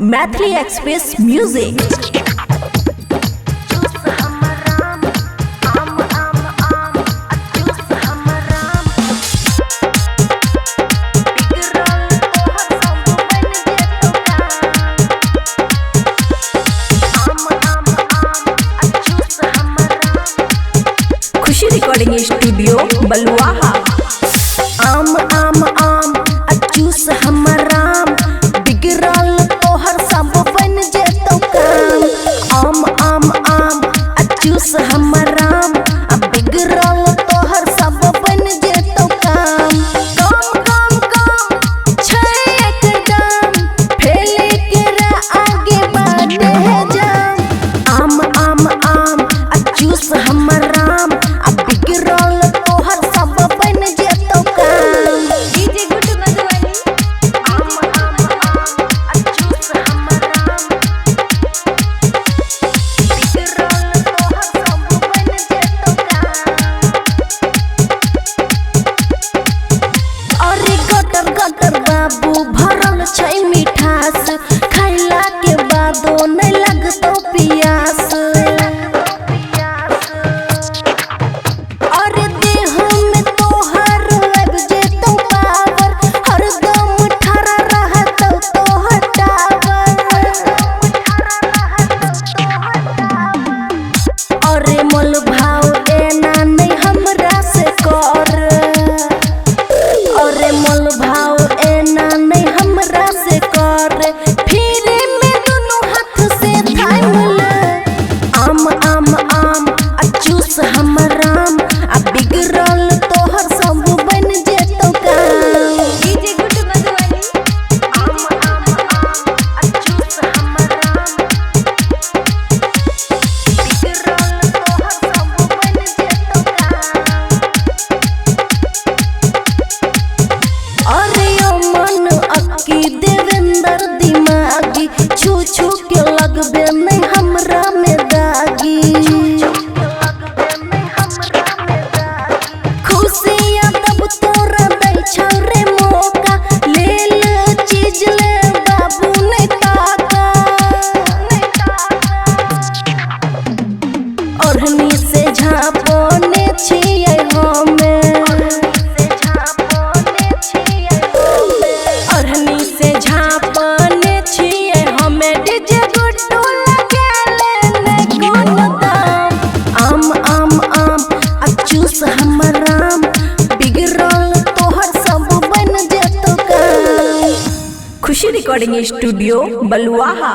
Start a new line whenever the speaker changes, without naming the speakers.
Maithili express music. Khushi recording studio Baluaha. आम आम आम अचूस हमर राम, बिगड़ल तोहर सब बन जेतौ काम। आम आम आम अचूस हमर राम, बिगड़ल तोहर सब बन जेतौ काम। काम काम काम छै एकदम, फैले के आगे बढ़े जाम। आम आम आम अचूस हमर राम, बिगड़ल तोहर सब बन जेतौ काम।
DJ good Madhubani.
आम आम आम अचूस हमर राम, बिगड़ल तोहर सब बन जेतौ काम। अरे गटर गटर बाबू भरल छै मिठास, खैला के बादो नै लगतौ पियास। अरे देह में तोहर अब जेतौ पावर, हरदम ठड़ा रहतौ तोहर टावर। अरे मोल भाव एना नहीं हमरा से कर, अरे मोल भाव एना नहीं हमरा से कर। फिर में दोनों हाथ से थाम ले। आम आम आम अचूस हमर राम, बिगड़ल तोहर सब बन जेतौ काम।
DJ good Madhubani.
आम आम आम अचूस हमर राम, बिगड़ल तोहर सब बन जेतौ काम। अरे ओ मन अक्की देवेंद्र दिमागी, छू छू के लगबे नहीं हमरा में दागी। खुशियाँ तब तोरा दै छौ रे मौका, ले ले चीज ले बाबू नहीं ताका। ओढ़नी से झाँपने छियै हमे, ओढ़नी से झाँपने छियै हमे। डीजे गुड्डू लगेले नहीं कोनो दाम। आम आम आम अचूस हमर राम, बिगड़ल तोहर सब बन जेतौ काम। खुशी रिकॉर्डिंग स्टूडियो बलुआहा।